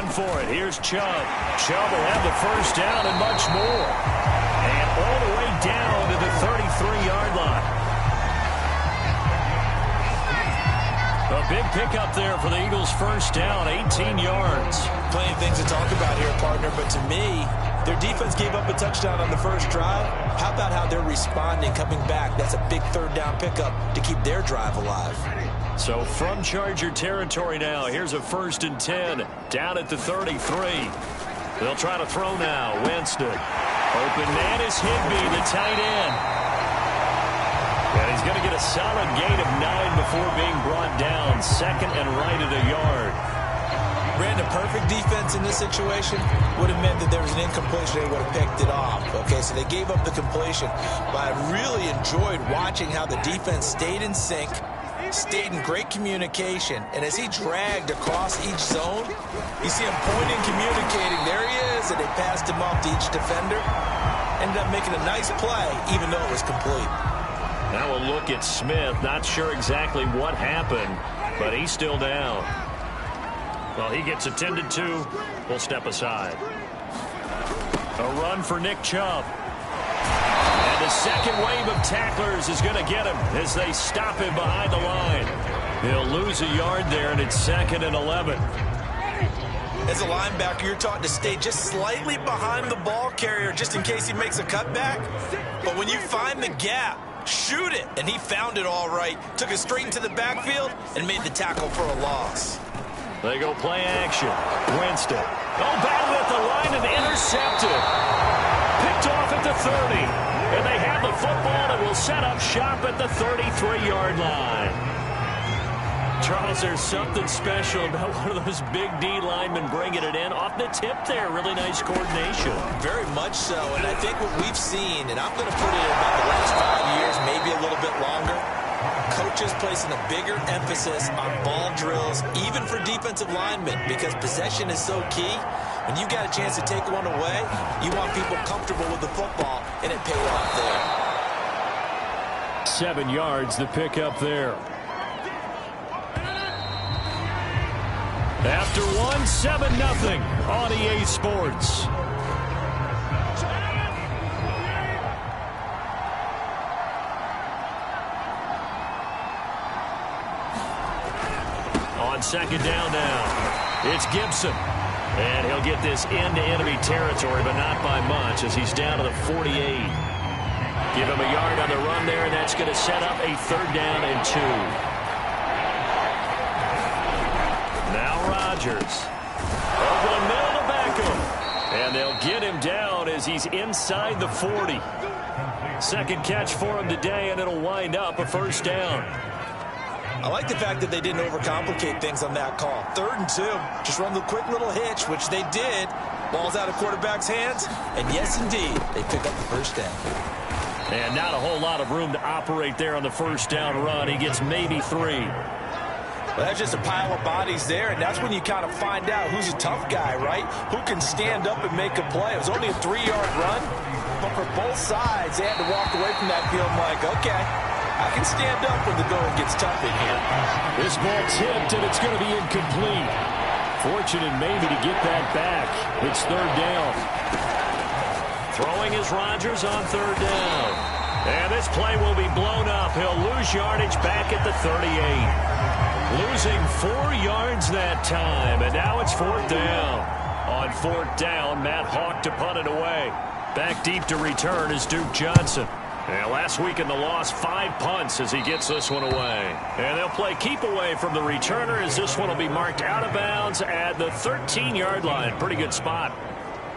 going for it. Here's Chubb. Chubb will have the first down and much more. And all the way down to the 33-yard line. A big pickup there for the Eagles' first down, 18 yards. Plenty of things to talk about here, partner, but to me, their defense gave up a touchdown on the first drive. How about how they're responding, coming back? That's a big third down pickup to keep their drive alive. So from Charger territory now, here's a 1st and 10 down at the 33. They'll try to throw now. Winston. Open man is Higbee, the tight end. And he's going to get a solid gain of 9 before being brought down. 2nd and right at a yard. Brandon, perfect defense in this situation would have meant that there was an incompletion. They would have picked it off. Okay, so they gave up the completion. But I really enjoyed watching how the defense stayed in sync, stayed in great communication. And as he dragged across each zone, you see him pointing, communicating. There he is, and they passed him off to each defender. Ended up making a nice play, even though it was complete. Now we'll look at Smith. Not sure exactly what happened, but he's still down. Well, he gets attended to. We'll step aside. A run for Nick Chubb. And the second wave of tacklers is going to get him as they stop him behind the line. He'll lose a yard there, and it's 2nd and 11. As a linebacker, you're taught to stay just slightly behind the ball carrier just in case he makes a cutback. But when you find the gap, shoot it. And he found it all right. Took it straight into the backfield and made the tackle for a loss. They go play action. Winston. Oh, battled at the line and intercepted. Picked off at the 30. And they have the football and will set up shop at the 33-yard line. Charles, there's something special about one of those big D linemen bringing it in off the tip there. Really nice coordination. Very much so. And I think what we've seen, and I'm going to put it in about the last 5 years, maybe a little bit longer, coaches placing a bigger emphasis on ball drills, even for defensive linemen, because possession is so key. When you got a chance to take one away, you want people comfortable with the football, and it paid off there. 7 yards, the pickup there. After 1, 7-0 on EA Sports. On 2nd down now, it's Gibson. And he'll get this into enemy territory, but not by much as he's down to the 48. Give him a yard on the run there, and that's going to set up a 3rd down and 2. Rodgers. Over the middle to Beckham. And they'll get him down as he's inside the 40. 2nd catch for him today, and it'll wind up a 1st down. I like the fact that they didn't overcomplicate things on that call. 3rd and 2. Just run the quick little hitch, which they did. Ball's out of quarterback's hands. And yes, indeed, they pick up the 1st down. And not a whole lot of room to operate there on the 1st down run. He gets maybe 3. Well, that's just a pile of bodies there, and that's when you kind of find out who's a tough guy, right? Who can stand up and make a play. It was only a 3-yard run, but for both sides, they had to walk away from that field like, okay, I can stand up when the going gets tough in here. This ball tipped, and it's going to be incomplete. Fortunate maybe to get that back. It's 3rd down. Throwing is Rodgers on 3rd down. And this play will be blown up. He'll lose yardage back at the 38. Losing 4 yards that time, and now it's 4th down. On 4th down, Matt Hawk to punt it away. Back deep to return is Duke Johnson. And last week in the loss, 5 punts as he gets this one away. And they'll play keep away from the returner as this one will be marked out of bounds at the 13-yard line. Pretty good spot.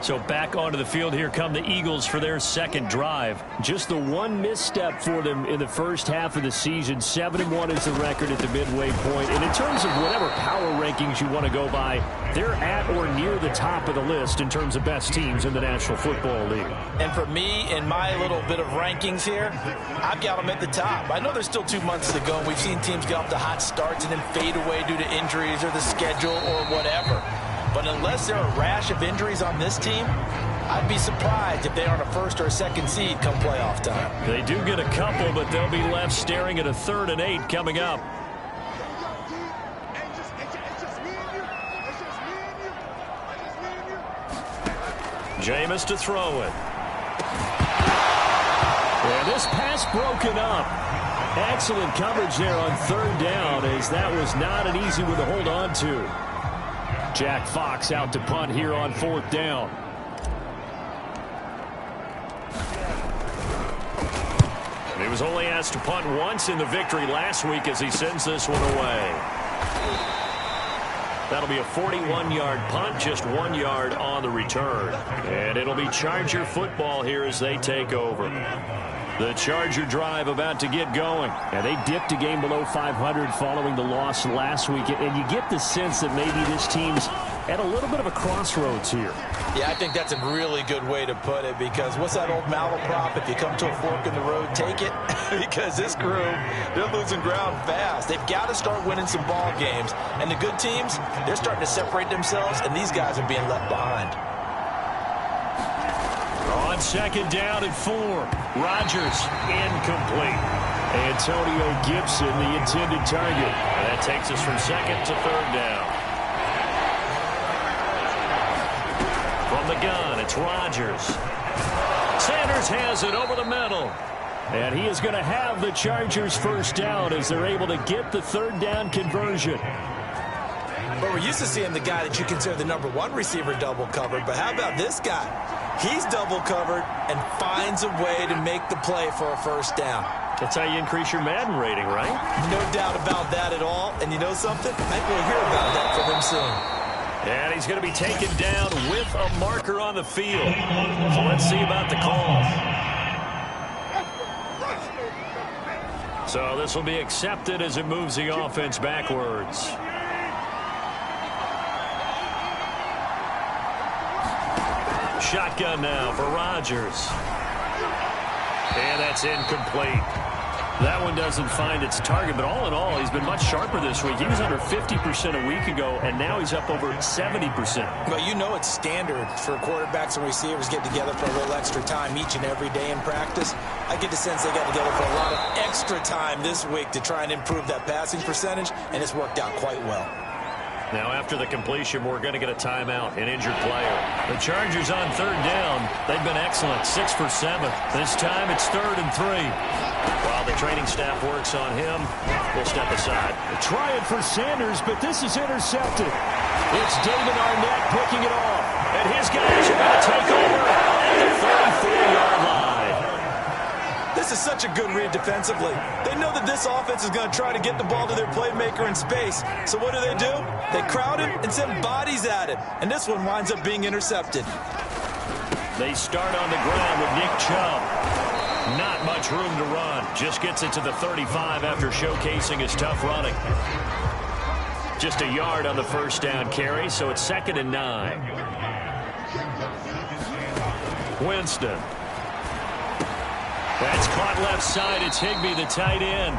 So back onto the field here come the Eagles for their 2nd drive. Just the one misstep for them in the first half of the season. 7-1 is the record at the midway point. And in terms of whatever power rankings you want to go by, they're at or near the top of the list in terms of best teams in the National Football League. And for me, in my little bit of rankings here, I've got them at the top. I know there's still 2 months to go, and we've seen teams get off to hot starts and then fade away due to injuries or the schedule or whatever. But unless there are a rash of injuries on this team, I'd be surprised if they aren't a 1st or a 2nd seed come playoff time. They do get a couple, but they'll be left staring at a 3rd and 8 coming up. Jameis to throw it. And this pass broken up. Excellent coverage there on third down, as that was not an easy one to hold on to. Jack Fox out to punt here on fourth down. And he was only asked to punt once in the victory last week as he sends this one away. That'll be a 41-yard punt, just 1 yard on the return. And it'll be Charger football here as they take over. The Charger drive about to get going. And they dipped a game below 500 following the loss last week. And you get the sense that maybe this team's at a little bit of a crossroads here. Yeah, I think that's a really good way to put it, because what's that old malaprop? If you come to a fork in the road, take it. Because this crew, they're losing ground fast. They've got to start winning some ball games. And the good teams, they're starting to separate themselves, and these guys are being left behind. On second down and 4. Rodgers incomplete. Antonio Gibson, the intended target. And that takes us from second to third down. From the gun, it's Rodgers. Sanders has it over the middle. And he is going to have the Chargers first down as they're able to get the third down conversion. But we're used to seeing the guy that you consider the #1 receiver double covered. But how about this guy? He's double covered and finds a way to make the play for a first down. That's how you increase your Madden rating, right? No doubt about that at all. And you know something? I think we'll hear about that from him soon. And he's going to be taken down with a marker on the field. So let's see about the call. So this will be accepted as it moves the offense backwards. Shotgun now for Rodgers. And that's incomplete. That one doesn't find its target, but all in all, he's been much sharper this week. He was under 50% a week ago, and now he's up over 70%. Well, you know it's standard for quarterbacks and receivers get together for a little extra time each and every day in practice. I get the sense they got together for a lot of extra time this week to try and improve that passing percentage, and it's worked out quite well. Now, after the completion, we're going to get a timeout, an injured player. The Chargers on third down. They've been excellent, 6 for 7. This time it's 3rd and 3. While the training staff works on him, we'll step aside. Try it for Sanders, but this is intercepted. It's David Arnett picking it off. And his guys are going to take over at the 34-yard line. This is such a good read defensively. They know that this offense is going to try to get the ball to their playmaker in space. So what do? They crowd him and send bodies at him. And this one winds up being intercepted. They start on the ground with Nick Chubb. Not much room to run. Just gets it to the 35 after showcasing his tough running. Just a yard on the first down carry, so it's 2nd and 9. Winston. That's caught left side. It's Higbee, the tight end.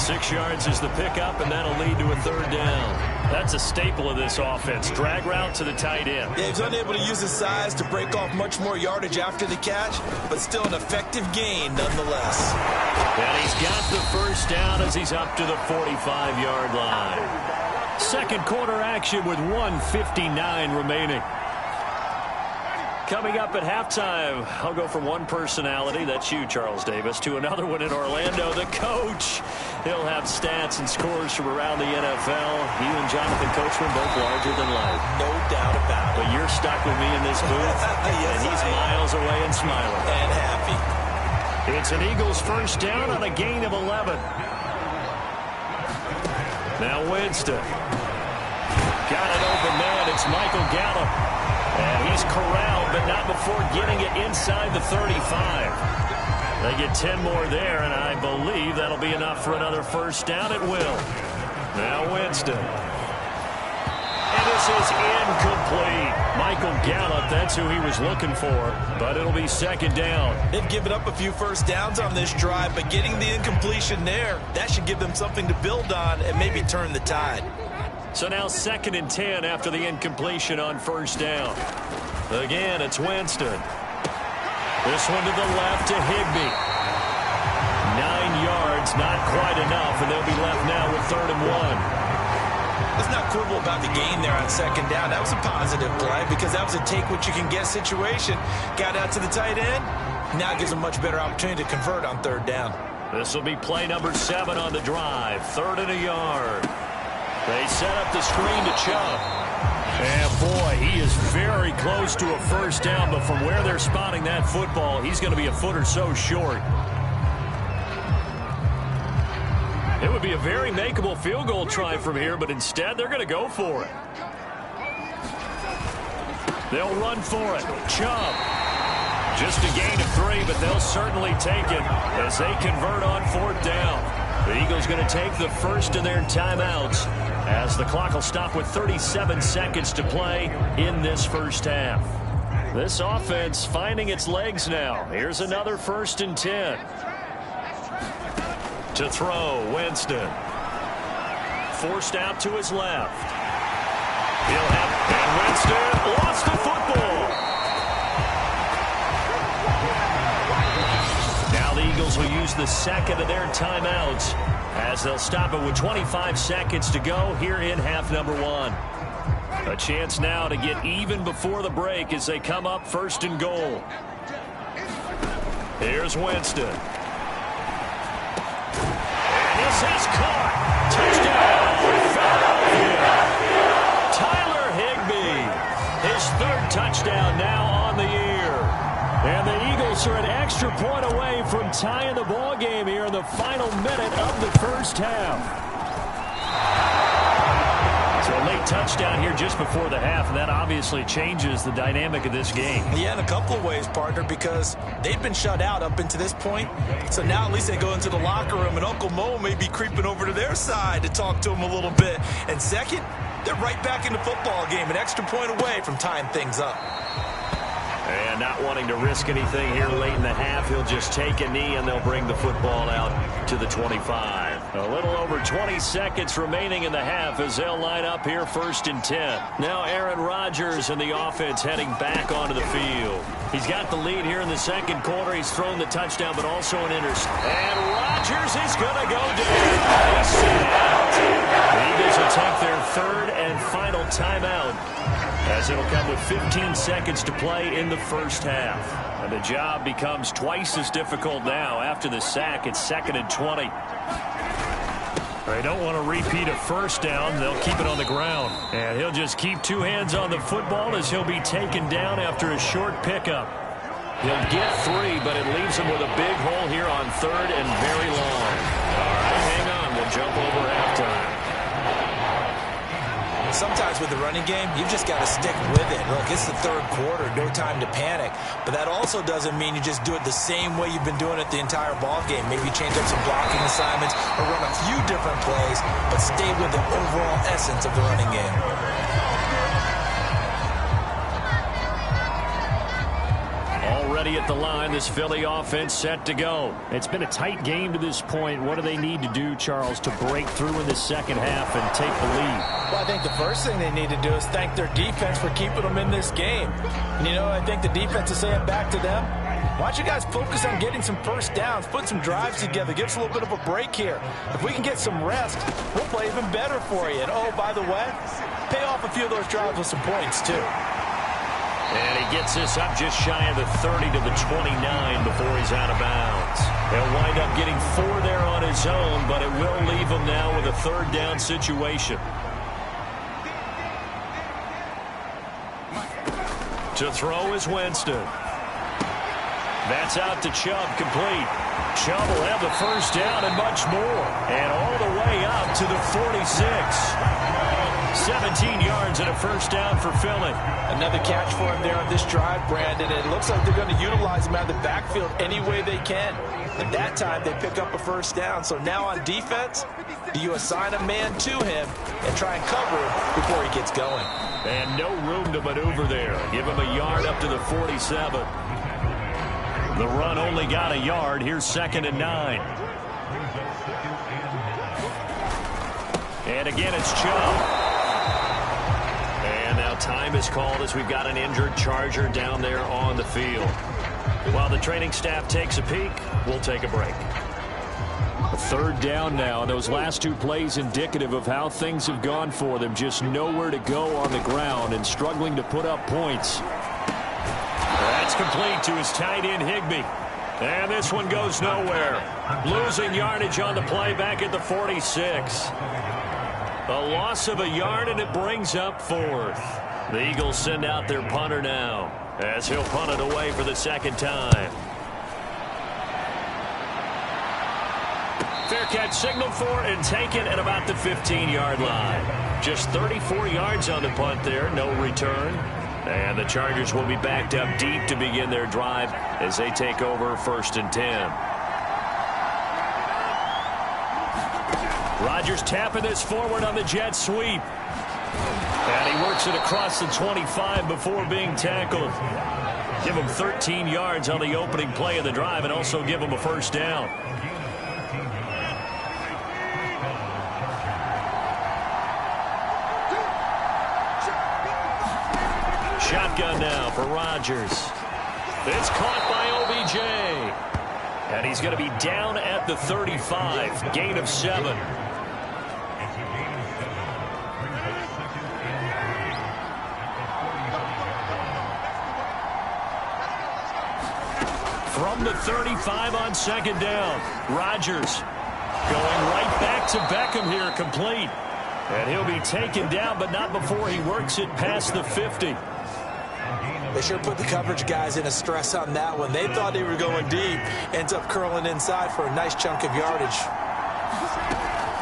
6 yards is the pickup, and that'll lead to a third down. That's a staple of this offense. Drag route to the tight end. Yeah, he's unable to use his size to break off much more yardage after the catch, but still an effective gain nonetheless. And he's got the first down as he's up to the 45-yard line. Second quarter action with 1:59 remaining. Coming up at halftime, I'll go from one personality, that's you, Charles Davis, to another one in Orlando, the coach. He'll have stats and scores from around the NFL. You and Jonathan Coachman both larger than life. No doubt about it. But you're stuck with me in this booth, yes, and he's miles away and smiling. And happy. It's an Eagles first down on a gain of 11. Now Winston. Got an open man. It's Michael Gallup. And he's corralled, but not before getting it inside the 35. They get 10 more there, and I believe that'll be enough for another first down. It will. Now Winston. And this is incomplete. Michael Gallup, that's who he was looking for, but it'll be 2nd down. They've given up a few first downs on this drive, but getting the incompletion there, that should give them something to build on and maybe turn the tide. So now 2nd and 10 after the incompletion on first down. Again, it's Winston. This one to the left to Higbee. 9 yards, not quite enough, and they'll be left now with 3rd and 1. Let's not quibble about the gain there on second down. That was a positive play because that was a take-what-you-can-get situation. Got out to the tight end. Now it gives them a much better opportunity to convert on third down. This will be play number 7 on the drive. 3rd and a yard. They set up the screen to Chubb. And, boy, he is very close to a first down, but from where they're spotting that football, he's going to be a foot or so short. It would be a very makeable field goal try from here, but instead they're going to go for it. They'll run for it. Chubb. Just a gain of 3, but they'll certainly take it as they convert on 4th down. The Eagles going to take the first of their timeouts as the clock will stop with 37 seconds to play in this first half. This offense finding its legs now. Here's another 1st and 10. To throw, Winston. Forced out to his left. He'll have, and Winston lost the football. Now the Eagles will use the second of their timeouts as they'll stop it with 25 seconds to go here in half number 1. A chance now to get even before the break as they come up 1st and goal. Here's Winston. And this is caught. Touchdown, Philadelphia. Tyler Higbee. His 3rd touchdown now on the year. And the Eagles are an extra point away from tying the ball game here in the final minute of the first half. So a late touchdown here just before the half, and that obviously changes the dynamic of this game. Yeah, in a couple of ways, partner, because they've been shut out up until this point. So now at least they go into the locker room, and Uncle Mo may be creeping over to their side to talk to them a little bit. And second, they're right back in the football game, an extra point away from tying things up. And not wanting to risk anything here late in the half, he'll just take a knee and they'll bring the football out to the 25. A little over 20 seconds remaining in the half as they'll line up here 1st and 10. Now Aaron Rodgers and the offense heading back onto the field. He's got the lead here in the second quarter. He's thrown the touchdown, but also an interception. And Rodgers is going to go down. He's sent out. The Eagles will take their 3rd and final timeout, as it'll come with 15 seconds to play in the first half. And the job becomes twice as difficult now. After the sack, it's 2nd and 20. They don't want to repeat a first down. They'll keep it on the ground. And he'll just keep 2 hands on the football as he'll be taken down after a short pickup. He'll get 3, but it leaves him with a big hole here on 3rd and very long. All right, hang on. We'll jump over halftime. Sometimes with the running game, you've just got to stick with it. Look, it's the 3rd quarter, no time to panic. But that also doesn't mean you just do it the same way you've been doing it the entire ball game. Maybe change up some blocking assignments or run a few different plays, but stay with the overall essence of the running game. Already at the line, this Philly offense set to go. It's been a tight game to this point. What do they need to do, Charles, to break through in the second half and take the lead? Well, I think the first thing they need to do is thank their defense for keeping them in this game. And, you know, I think the defense is saying back to them, why don't you guys focus on getting some first downs, put some drives together, give us a little bit of a break here. If we can get some rest, we'll play even better for you. And, oh, by the way, pay off a few of those drives with some points, too. And he gets this up just shy of the 30 to the 29 before he's out of bounds. He'll wind up getting 4 there on his own, but it will leave him now with a 3rd down situation. To throw is Winston. That's out to Chubb, complete. Chubb will have the first down and much more. And all the way up to the 46. 17 yards and a first down for Philly. Another catch for him there on this drive, Brandon. And it looks like they're going to utilize him out of the backfield any way they can. At that time, they pick up a first down. So now on defense, do you assign a man to him and try and cover him before he gets going? And no room to maneuver there. Give him a yard up to the 47. The run only got a yard. Here's 2nd and 9. And again, it's Chubb. And now time is called as we've got an injured Charger down there on the field. While the training staff takes a peek, we'll take a break. Third down now, and those last two plays indicative of how things have gone for them. Just nowhere to go on the ground and struggling to put up points. That's complete to his tight end, Higbee. And this one goes nowhere. Losing yardage on the play back at the 46. A loss of a yard, and it brings up fourth. The Eagles send out their punter now, as he'll punt it away for the second time. Fair catch signaled for and taken at about the 15-yard line. Just 34 yards on the punt there, no return. And the Chargers will be backed up deep to begin their drive as they take over 1st and 10. Rodgers tapping this forward on the jet sweep. And he works it across the 25 before being tackled. Give him 13 yards on the opening play of the drive and also give him a first down. Shotgun now for Rodgers. It's caught by OBJ. And he's going to be down at the 35. Gain of 7. From the 35 on second down. Rodgers going right back to Beckham here, complete. And he'll be taken down, but not before he works it past the 50. They sure put the coverage guys in a stress on that one. They thought they were going deep. Ends up curling inside for a nice chunk of yardage.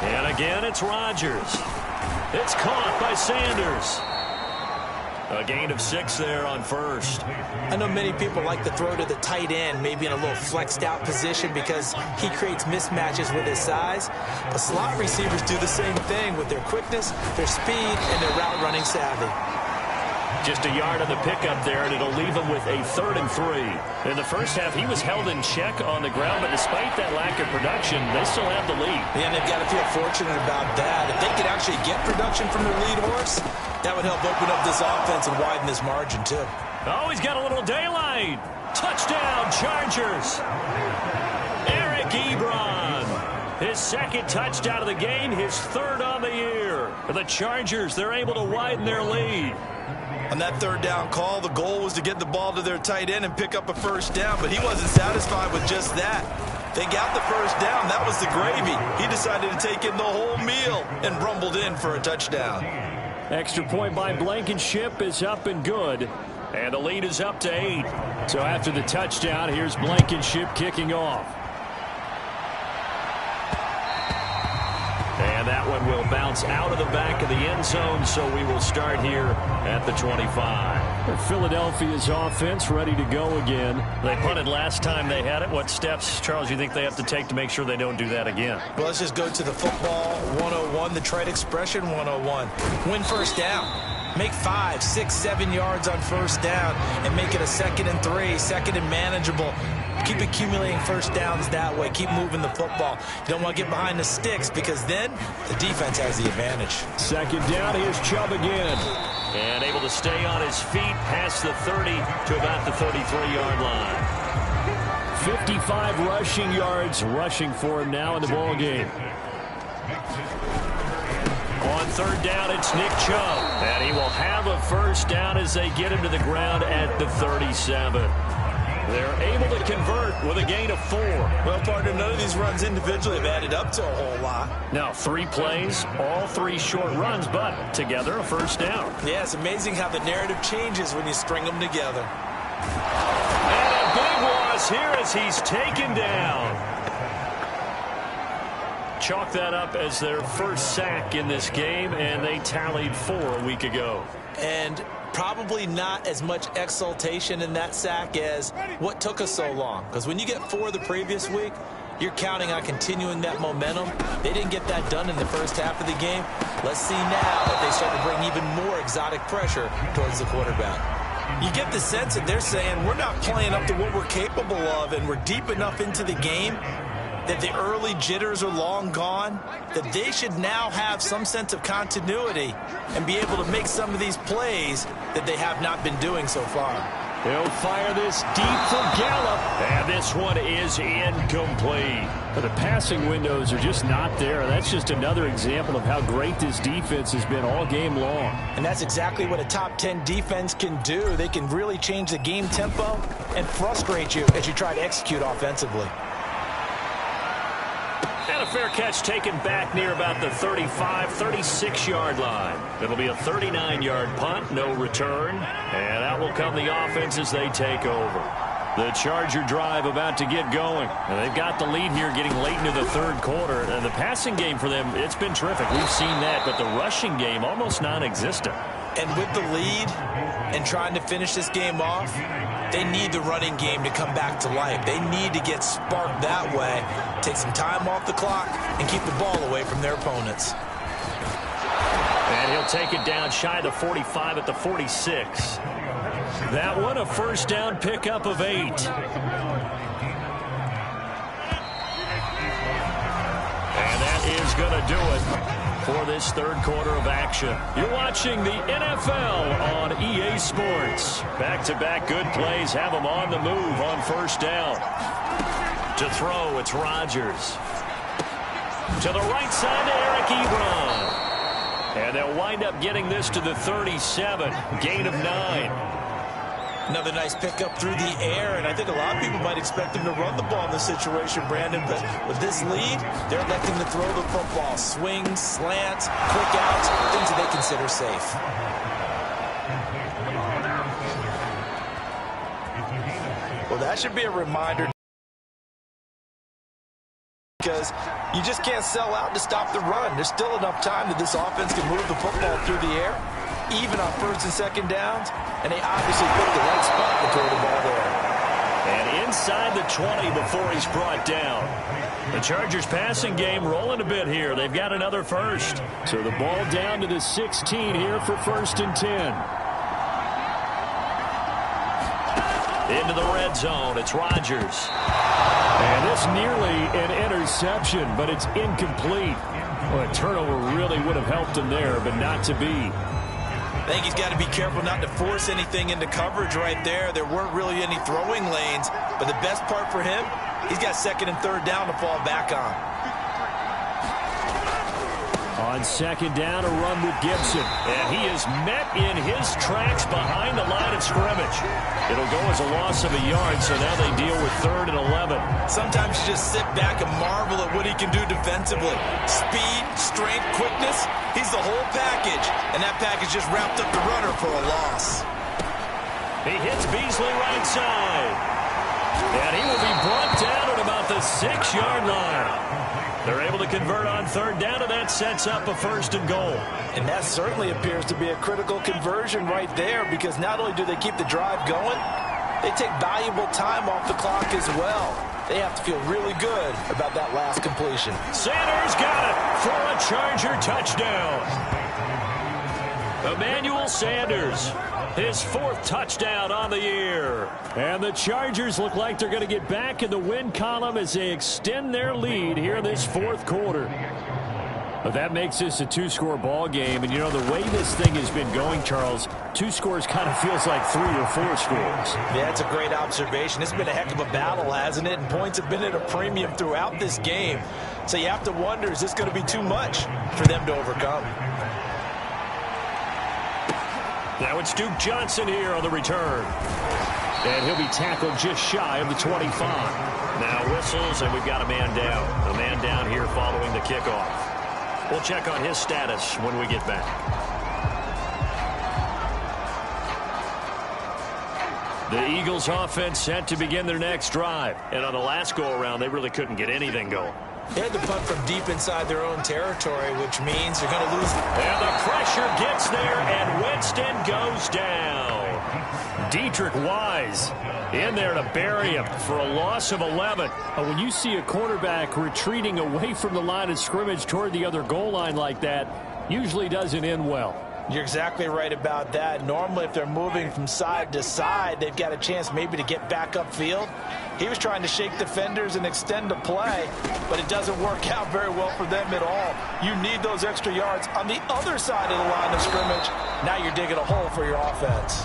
And again, it's Rodgers. It's caught by Sanders. A gain of 6 there on first. I know many people like to throw to the tight end, maybe in a little flexed out position because he creates mismatches with his size. But slot receivers do the same thing with their quickness, their speed, and their route running savvy. Just a yard on the pickup there, and it'll leave him with a 3rd and 3. In the first half, he was held in check on the ground, but despite that lack of production, they still have the lead. Yeah, and they've got to feel fortunate about that. If they could actually get production from their lead horse, that would help open up this offense and widen this margin, too. Oh, he's got a little daylight. Touchdown, Chargers. Eric Ebron. His 2nd touchdown of the game, his 3rd on the year. For the Chargers, they're able to widen their lead. On that 3rd down call, the goal was to get the ball to their tight end and pick up a first down, but he wasn't satisfied with just that. They got the first down. That was the gravy. He decided to take in the whole meal and rumbled in for a touchdown. Extra point by Blankenship is up and good. And the lead is up to 8. So after the touchdown, here's Blankenship kicking off. And that one will bounce out of the back of the end zone, so we will start here at the 25. Philadelphia's offense ready to go again. They punted last time they had it. What steps, Charles, you think they have to take to make sure they don't do that again? Well, let's just go to the football 101, the trade expression 101. Win first down. Make 5, 6, 7 yards on first down and make it a 2nd and 3, 2nd and manageable. Keep accumulating first downs that way. Keep moving the football. You don't want to get behind the sticks because then the defense has the advantage. 2nd down, here's Chubb again. And able to stay on his feet past the 30 to about the 33-yard line. 55 rushing yards rushing for him now in the ball game. On 3rd down, it's Nick Chubb. And he will have a first down as they get him to the ground at the 37. They're able to convert with a gain of 4. Well, partner, none of these runs individually have added up to a whole lot. Now, 3 plays, all 3 short runs, but together a first down. Yeah, it's amazing how the narrative changes when you string them together. And a big loss here as he's taken down. Chalk that up as their first sack in this game, and they tallied 4 a week ago. And probably not as much exultation in that sack as what took us so long. Because when you get 4 the previous week, you're counting on continuing that momentum. They didn't get that done in the first half of the game. Let's see now if they start to bring even more exotic pressure towards the quarterback. You get the sense that they're saying we're not playing up to what we're capable of, and we're deep enough into the game that the early jitters are long gone, that they should now have some sense of continuity and be able to make some of these plays that they have not been doing so far. He'll fire this deep for Gallup. And this one is incomplete. But the passing windows are just not there. That's just another example of how great this defense has been all game long. And that's exactly what a top 10 defense can do. They can really change the game tempo and frustrate you as you try to execute offensively. And a fair catch taken back near about the 35, 36-yard line. It'll be a 39-yard punt, no return. And out will come the offense as they take over. The Charger drive about to get going. And they've got the lead here getting late into the third quarter. And the passing game for them, it's been terrific. We've seen that, but the rushing game almost non-existent. And with the lead and trying to finish this game off, they need the running game to come back to life. They need to get sparked that way, take some time off the clock, and keep the ball away from their opponents. And he'll take it down shy of the 45 at the 46. That one a first down pickup of 8. And that is going to do it for this third quarter of action. You're watching the NFL on EA Sports. Back-to-back good plays have them on the move on first down. To throw, it's Rodgers. To the right side to Eric Ebron. And they'll wind up getting this to the 37. Gain of 9. Another nice pickup through the air, and I think a lot of people might expect him to run the ball in this situation, Brandon, but with this lead, they're electing to throw the football. Swings, slants, quick outs, things that they consider safe. Well, that should be a reminder, because you just can't sell out to stop the run. There's still enough time that this offense can move the football through the air, even on first and second downs, and they obviously put the right spot to throw the ball there. And inside the 20 before he's brought down. The Chargers passing game rolling a bit here. They've got another first. So the ball down to the 16 here for first and 10. Into the red zone, it's Rodgers. And this nearly an interception, but it's incomplete. Well, a turnover really would have helped him there, but not to be. I think he's got to be careful not to force anything into coverage right there. There weren't really any throwing lanes, but the best part for him, he's got second and third down to fall back on. On second down, a run with Gibson. And he is met in his tracks behind the line of scrimmage. It'll go as a loss of a yard, so now they deal with 3rd and 11. Sometimes you just sit back and marvel at what he can do defensively. Speed, strength, quickness, he's the whole package. And that package just wrapped up the runner for a loss. He hits Beasley right side. And he will be brought down at about the 6-yard line. They're able to convert on third down, and that sets up a first and goal. And that certainly appears to be a critical conversion right there, because not only do they keep the drive going, they take valuable time off the clock as well. They have to feel really good about that last completion. Sanders got it for a Charger touchdown. Emmanuel Sanders, his 4th touchdown on the year. And the Chargers look like they're going to get back in the win column as they extend their lead here in this 4th quarter. But that makes this a 2-score ball game. And, you know, the way this thing has been going, Charles, 2 scores kind of feels like 3 or 4 scores. Yeah, that's a great observation. It's been a heck of a battle, hasn't it? And points have been at a premium throughout this game. So you have to wonder, is this going to be too much for them to overcome? Now it's Duke Johnson here on the return. And he'll be tackled just shy of the 25. Now whistles, and we've got a man down. A man down here following the kickoff. We'll check on his status when we get back. The Eagles offense set to begin their next drive. And on the last go-around, they really couldn't get anything going. They had to punt from deep inside their own territory, which means they're going to lose. And the pressure gets there, and Winston goes down. Dietrich Wise in there to bury him for a loss of 11. When you see a quarterback retreating away from the line of scrimmage toward the other goal line like that, usually doesn't end well. You're exactly right about that. Normally, if they're moving from side to side, they've got a chance maybe to get back upfield. He was trying to shake defenders and extend the play, but it doesn't work out very well for them at all. You need those extra yards on the other side of the line of scrimmage. Now you're digging a hole for your offense.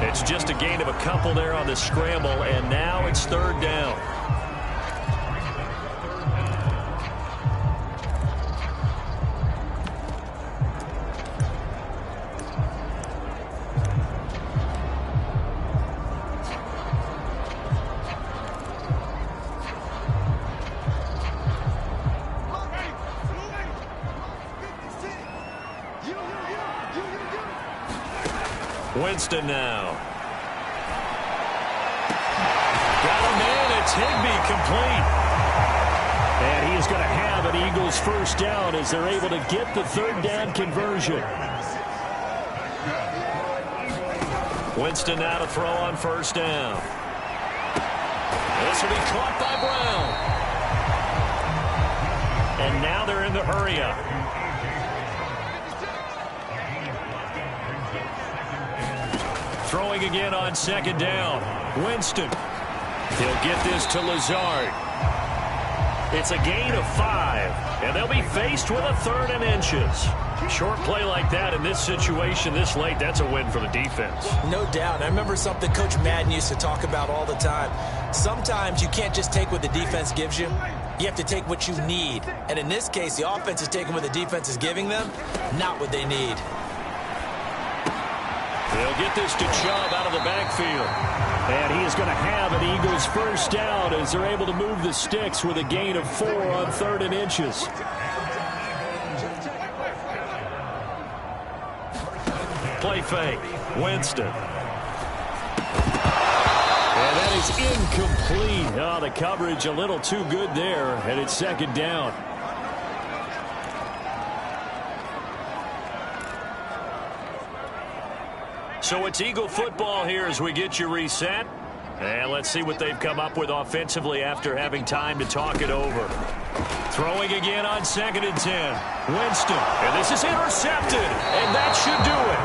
It's just a gain of a couple there on the scramble, and now it's third down. Winston now. Got a man. It's Higbee complete. And he is going to have an Eagles first down as they're able to get the third down conversion. Winston now to throw on first down. This will be caught by Brown. And now they're in the hurry-up. Throwing again on second down. Winston. He'll get this to Lazard. It's a gain of 5, and they'll be faced with a third and inches. Short play like that in this situation this late, that's a win for the defense. No doubt. I remember something Coach Madden used to talk about all the time. Sometimes you can't just take what the defense gives you. You have to take what you need. And in this case, the offense is taking what the defense is giving them, not what they need. They'll get this to Chubb out of the backfield. And he is going to have an Eagles first down as they're able to move the sticks with a gain of 4 on third and inches. Play fake. Winston. And that is incomplete. Oh, the coverage a little too good there, and it's second down. So it's Eagle football here as we get you reset. And let's see what they've come up with offensively after having time to talk it over. Throwing again on 2nd and 10. Winston. And this is intercepted. And that should do it.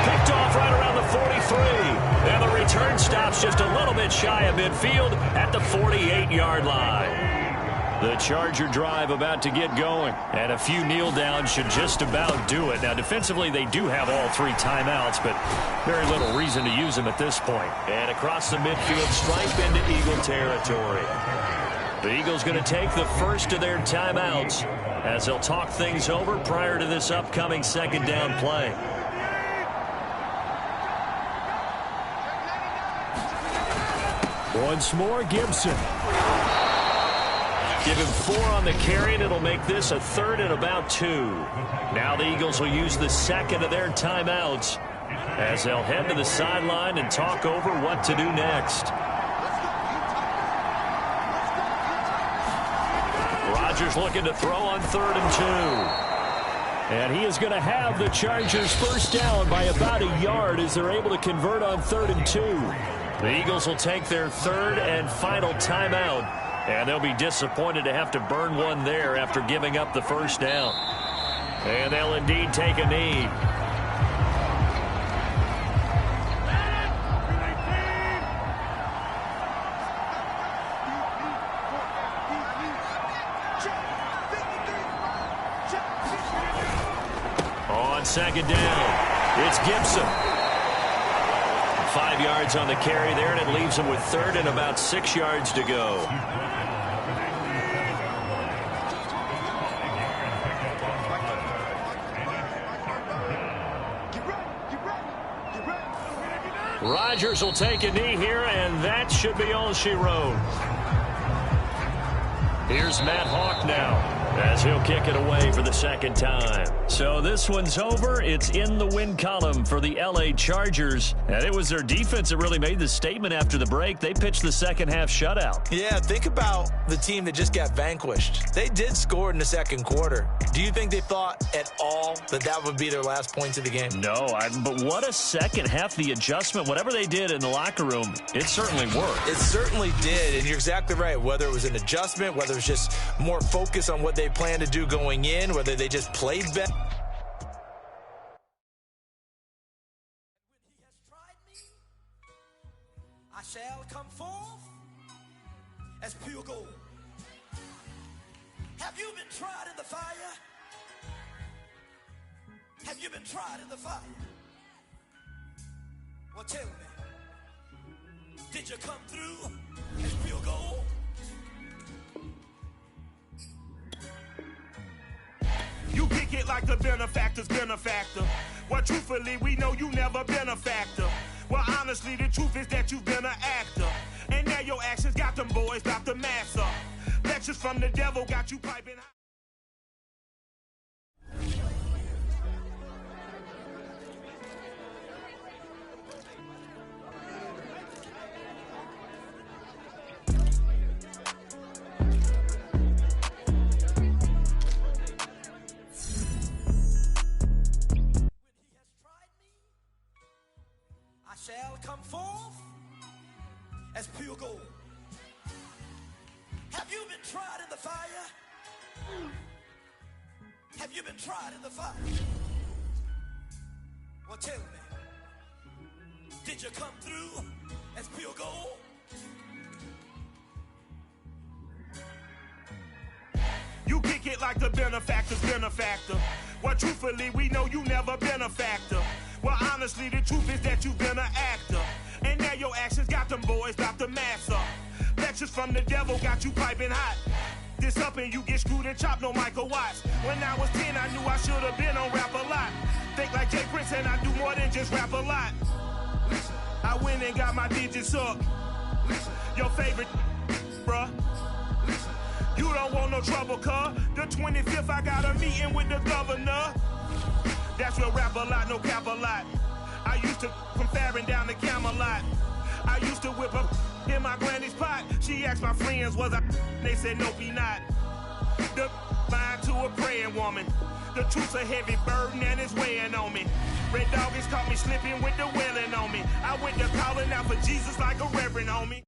Picked off right around the 43. And the return stops just a little bit shy of midfield at the 48-yard line. The Charger drive about to get going. And a few kneel downs should just about do it. Now, defensively, they do have all 3 timeouts, but very little reason to use them at this point. And across the midfield, stripe into Eagle territory. The Eagles going to take the first of their timeouts as they'll talk things over prior to this upcoming second down play. Once more, Gibson. Give him 4 on the carry, and it'll make this a third and about 2. Now the Eagles will use the second of their timeouts as they'll head to the sideline and talk over what to do next. Rodgers looking to throw on 3rd and 2. And he is going to have the Chargers first down by about a yard as they're able to convert on 3rd and 2. The Eagles will take their third and final timeout. And they'll be disappointed to have to burn one there after giving up the first down. And they'll indeed take a knee. On second down, it's Gibson. 5 yards on the carry there, and it leaves him with 3rd and about 6 yards to go. Rodgers will take a knee here, and that should be all she wrote. Here's Matt Hawk now as he'll kick it away for the second time. So this one's over. It's in the win column for the L.A. Chargers. And it was their defense that really made the statement after the break. They pitched the second half shutout. Yeah, think about the team that just got vanquished. They did score in the second quarter. Do you think they thought at all that that would be their last points of the game? No, but what a second half. The adjustment, whatever they did in the locker room, it certainly worked. It certainly did, and you're exactly right. Whether it was an adjustment, whether it was just more focus on what they planned to do going in, whether they just played better. I shall come forth as pure gold. Have you been tried in the fire? Have you been tried in the fire? Well, tell me, did you come through as pure gold? You kick it like the benefactor's benefactor. Well, truthfully, we know you never been a factor. Well, honestly, the truth is that you've been an actor. And now your actions got them boys about to mass up. Lectures from the devil got you piping hot. Shall come forth as pure gold. Have you been tried in the fire? Have you been tried in the fire? Well, tell me, did you come through as pure gold? You kick it like the benefactor's benefactor. Well, truthfully, we know you never been a factor. Well, honestly, the truth is that you've been an actor. And now your actions got them boys about to mass up. Lectures from the devil got you piping hot. This up and you get screwed and chopped, no Michael Watts. When I was 10, I knew I should have been on rap a lot. Think like Jay Prince and I do more than just rap a lot. I went and got my digits up. Your favorite, bruh. You don't want no trouble, cuz. The 25th, I got a meeting with the governor. That's real rap a lot, no cap a lot. I used to from Farron down to Camelot. I used to whip up in my granny's pot. She asked my friends, was I? They said, nope, he not. The line to a praying woman. The truth's a heavy burden and it's weighing on me. Red Dog has caught me slipping with the wailing on me. I went to calling out for Jesus like a reverend, homie.